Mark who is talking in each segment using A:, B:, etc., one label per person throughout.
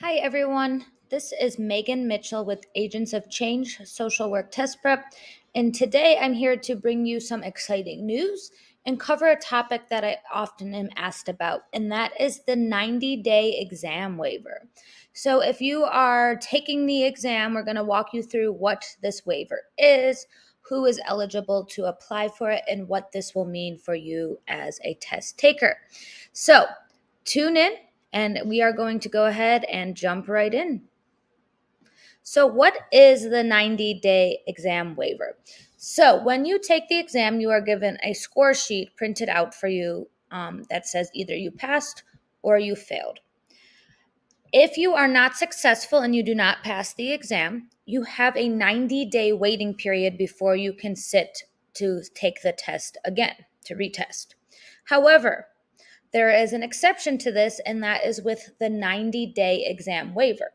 A: Hi, everyone. This is Megan Mitchell with Agents of Change Social Work Test Prep. And today I'm here to bring you some exciting news and cover a topic that I often am asked about, and that is the 90-day exam waiver. So, if you are taking the exam, we're going to walk you through what this waiver is, who is eligible to apply for it, and what this will mean for you as a test taker. So, tune in and we are going to go ahead and jump right in. So, what is the 90-day exam waiver? So, when you take the exam, you are given a score sheet printed out for you that says either you passed or you failed. If you are not successful and you do not pass the exam, you have a 90-day waiting period before you can sit to take the test again, to retest. However, there is an exception to this, and that is with the 90-day exam waiver.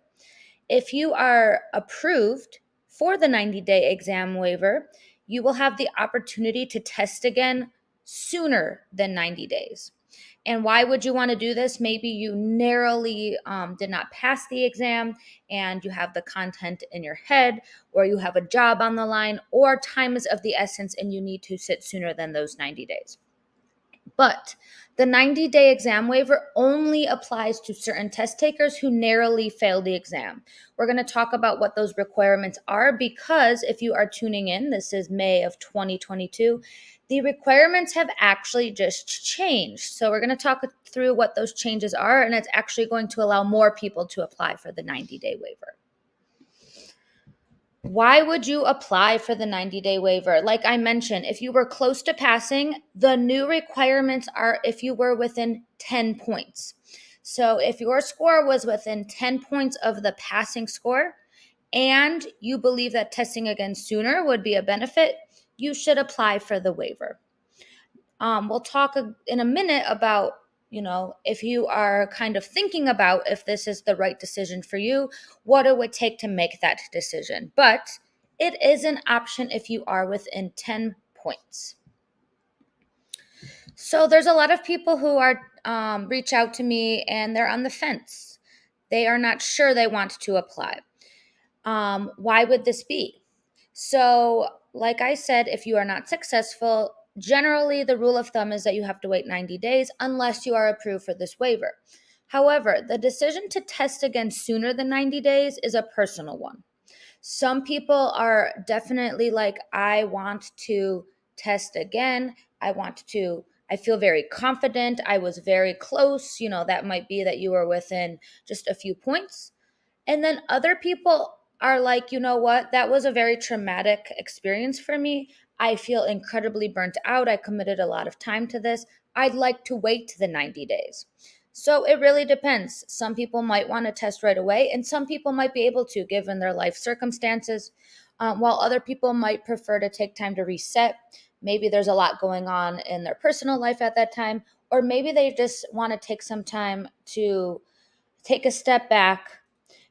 A: If you are approved for the 90-day exam waiver, you will have the opportunity to test again sooner than 90 days. And why would you want to do this? Maybe you narrowly did not pass the exam and you have the content in your head, or you have a job on the line, or time is of the essence and you need to sit sooner than those 90 days. But the 90-day exam waiver only applies to certain test takers who narrowly fail the exam. We're going to talk about what those requirements are, because if you are tuning in, this is May of 2022, the requirements have actually just changed. So we're going to talk through what those changes are, and it's actually going to allow more people to apply for the 90-day waiver. Why would you apply for the 90-day waiver? Like I mentioned, if you were close to passing, the new requirements are if you were within 10 points. So if your score was within 10 points of the passing score and you believe that testing again sooner would be a benefit, you should apply for the waiver. We'll talk in a minute about if you are kind of thinking about if this is the right decision for you, what it would take to make that decision. But it is an option if you are within 10 points. So there's a lot of people who are reach out to me and they're on the fence. They are not sure they want to apply. Why would this be? So, like I said, if you are not successful, generally the rule of thumb is that you have to wait 90 days unless you are approved for this waiver. However, the decision to test again sooner than 90 days is a personal one. Some people are definitely like, I want to test again. I feel very confident. I was very close. That might be that you were within just a few points. And then other people are like, you know what? That was a very traumatic experience for me. I feel incredibly burnt out. I committed a lot of time to this. I'd like to wait the 90 days. So it really depends. Some people might want to test right away, and some people might be able to, given their life circumstances, while other people might prefer to take time to reset. Maybe there's a lot going on in their personal life at that time, or maybe they just want to take some time to take a step back,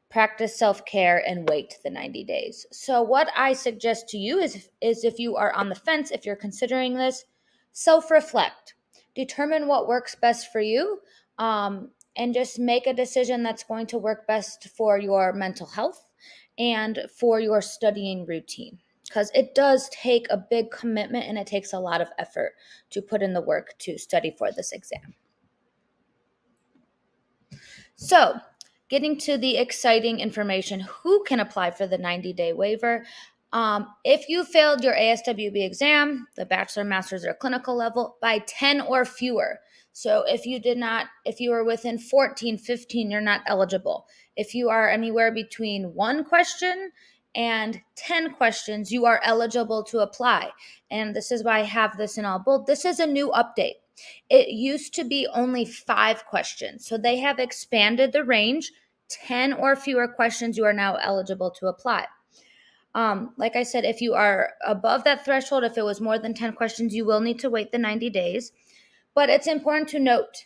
A: practice self-care, and wait the 90 days. So what I suggest to you is if you are on the fence, if you're considering this, self-reflect. Determine what works best for you, and just make a decision that's going to work best for your mental health and for your studying routine. Because it does take a big commitment and it takes a lot of effort to put in the work to study for this exam. So, getting to the exciting information, who can apply for the 90-day waiver? If you failed your ASWB exam, the bachelor, master's, or clinical level by 10 or fewer. So if you were within 14, 15, you're not eligible. If you are anywhere between 1 question and 10 questions, you are eligible to apply. And this is why I have this in all bold. This is a new update. It used to be only 5 questions. So they have expanded the range. 10 or fewer questions, you are now eligible to apply. Like I said, if you are above that threshold, if it was more than 10 questions, you will need to wait the 90 days. But it's important to note,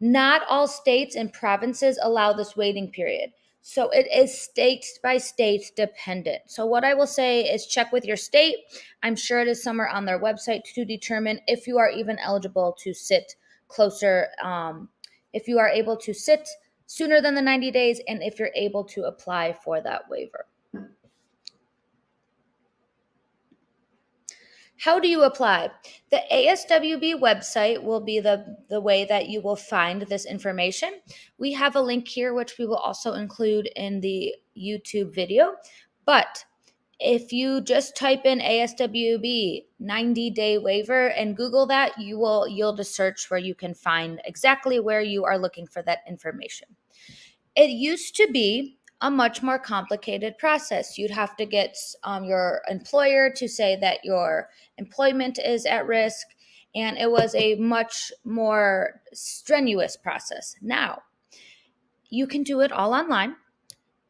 A: not all states and provinces allow this waiting period. So it is state by state dependent. So what I will say is check with your state. I'm sure it is somewhere on their website to determine if you are even eligible to sit closer, if you are able to sit sooner than the 90 days and if you're able to apply for that waiver. How do you apply? The ASWB website will be the way that you will find this information. We have a link here, which we will also include in the YouTube video. But if you just type in ASWB 90-day waiver and Google that, you will yield a search where you can find exactly where you are looking for that information. It used to be a much more complicated process. You'd have to get your employer to say that your employment is at risk, and it was a much more strenuous process. Now, you can do it all online.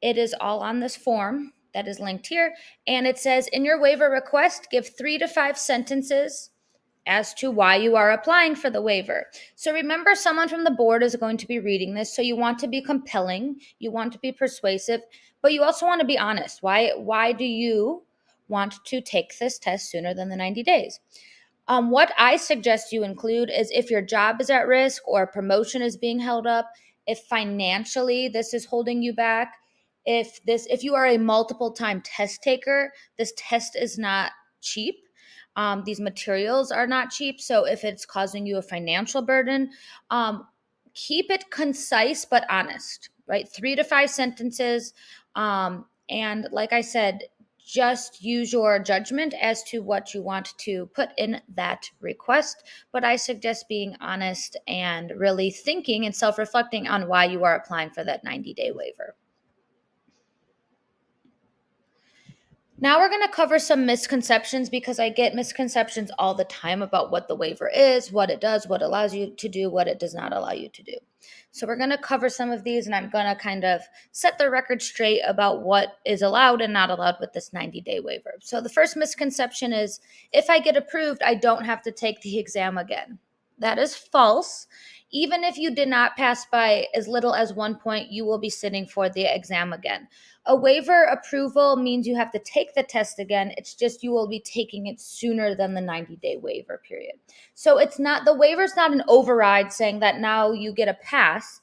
A: It is all on this form that is linked here, and it says in your waiver request, give 3 to 5 sentences as to why you are applying for the waiver. So remember, someone from the board is going to be reading this, so you want to be compelling, you want to be persuasive, but you also want to be honest. Why do you want to take this test sooner than the 90 days? What I suggest you include is if your job is at risk or a promotion is being held up, if financially this is holding you back, if you are a multiple time test taker, this test is not cheap. These materials are not cheap. So if it's causing you a financial burden, keep it concise but honest, right? 3 to 5 sentences. And like I said, just use your judgment as to what you want to put in that request. But I suggest being honest and really thinking and self-reflecting on why you are applying for that 90-day waiver. Now we're going to cover some misconceptions, because I get misconceptions all the time about what the waiver is, what it does, what it allows you to do, what it does not allow you to do. So we're going to cover some of these, and I'm going to kind of set the record straight about what is allowed and not allowed with this 90-day waiver. So the first misconception is, if I get approved, I don't have to take the exam again. That is false. Even if you did not pass by as little as 1 point, you will be sitting for the exam again. A waiver approval means you have to take the test again. It's just you will be taking it sooner than the 90-day waiver period. So the waiver is not an override saying that now you get a pass.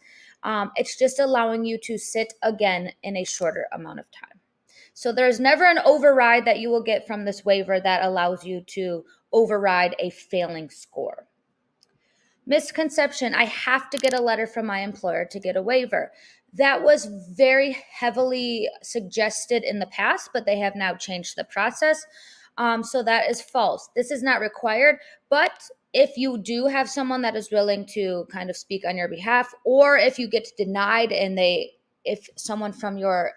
A: It's just allowing you to sit again in a shorter amount of time. So there's never an override that you will get from this waiver that allows you to override a failing score. Misconception, I have to get a letter from my employer to get a waiver. That was very heavily suggested in the past, but they have now changed the process. So that is false. This is not required, but if you do have someone that is willing to kind of speak on your behalf, or if you get denied and if someone from your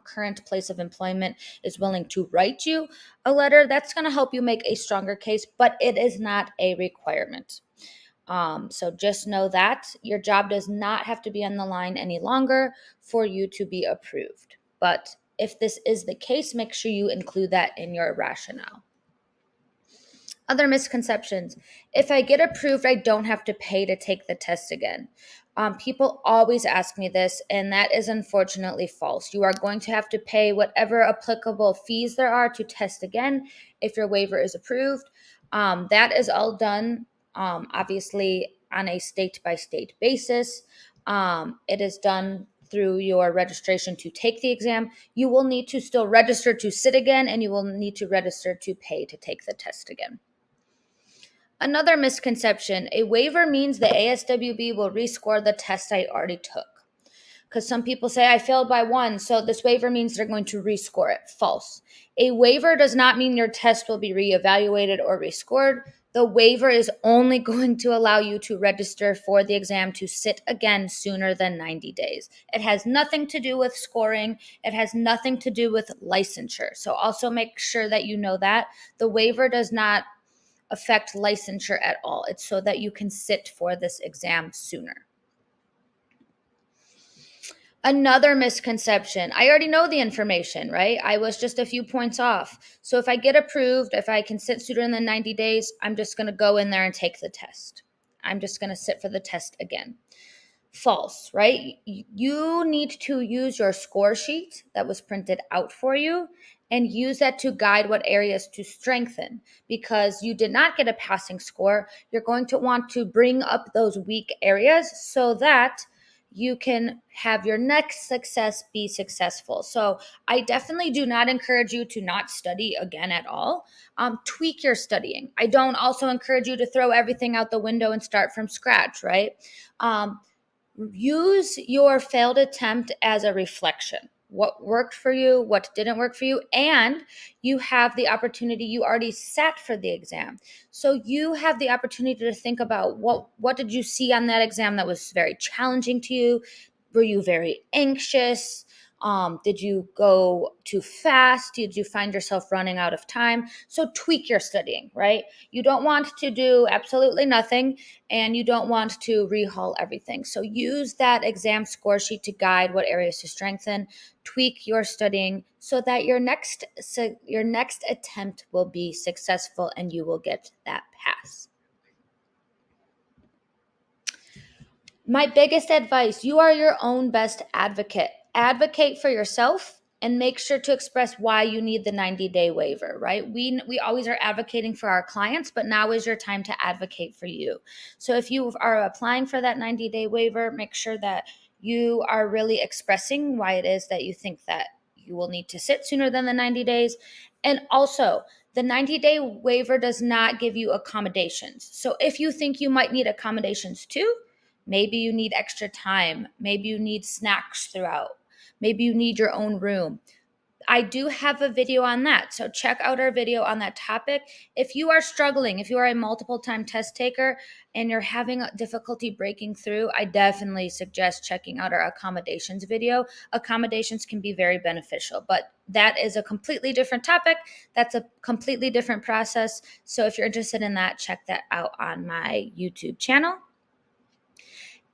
A: current place of employment is willing to write you a letter, that's going to help you make a stronger case, but it is not a requirement. So just know that your job does not have to be on the line any longer for you to be approved. But if this is the case, make sure you include that in your rationale. Other misconceptions. If I get approved, I don't have to pay to take the test again. People always ask me this, and that is unfortunately false. You are going to have to pay whatever applicable fees there are to test again if your waiver is approved. That is all done obviously on a state-by-state basis. It is done through your registration to take the exam. You will need to still register to sit again, and you will need to register to pay to take the test again. Another misconception, a waiver means the ASWB will rescore the test I already took. Because some people say I failed by 1, so this waiver means they're going to rescore it. False. A waiver does not mean your test will be reevaluated or rescored. The waiver is only going to allow you to register for the exam to sit again sooner than 90 days. It has nothing to do with scoring. It has nothing to do with licensure. So also make sure that you know that. The waiver does not affect licensure at all. It's so that you can sit for this exam sooner. Another misconception, I already know the information, right? I was just a few points off. So if I get approved, if I can sit sooner than 90 days, I'm just going to go in there and take the test. I'm just going to sit for the test again. False, right? You need to use your score sheet that was printed out for you and use that to guide what areas to strengthen. Because you did not get a passing score, you're going to want to bring up those weak areas so that you can have your next success be successful. So I definitely do not encourage you to not study again at all. Tweak your studying. I don't also encourage you to throw everything out the window and start from scratch, right? Use your failed attempt as a reflection. What worked for you, what didn't work for you, and you have the opportunity. You already sat for the exam, so you have the opportunity to think about what did you see on that exam that was very challenging to you. Were you very anxious? Did you go too fast? Did you find yourself running out of time? So tweak your studying, right? You don't want to do absolutely nothing, and you don't want to rehaul everything. So use that exam score sheet to guide what areas to strengthen. Tweak your studying so that your next attempt will be successful and you will get that pass. My biggest advice, you are your own best advocate. Advocate for yourself and make sure to express why you need the 90-day waiver, right? We always are advocating for our clients, but now is your time to advocate for you. So if you are applying for that 90-day waiver, make sure that you are really expressing why it is that you think that you will need to sit sooner than the 90 days. And also, the 90-day waiver does not give you accommodations. So if you think you might need accommodations too, maybe you need extra time. Maybe you need snacks throughout. Maybe you need your own room. I do have a video on that. So check out our video on that topic. If you are struggling, if you are a multiple time test taker and you're having difficulty breaking through, I definitely suggest checking out our accommodations video. Accommodations can be very beneficial, but that is a completely different topic. That's a completely different process. So if you're interested in that, check that out on my YouTube channel.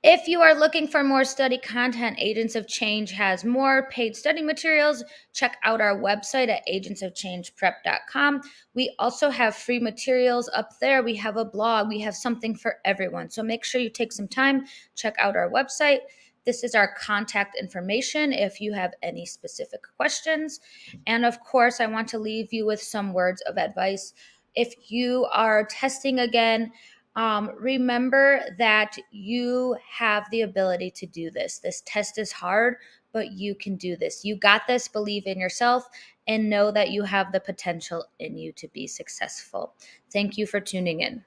A: If you are looking for more study content, Agents of Change has more paid study materials. Check out our website at agentsofchangeprep.com. We also have free materials up there. We have a blog. We have something for everyone. So make sure you take some time, check out our website. This is our contact information if you have any specific questions. And of course, I want to leave you with some words of advice. If you are testing again, remember that you have the ability to do this. This test is hard, but you can do this. You got this. Believe in yourself and know that you have the potential in you to be successful. Thank you for tuning in.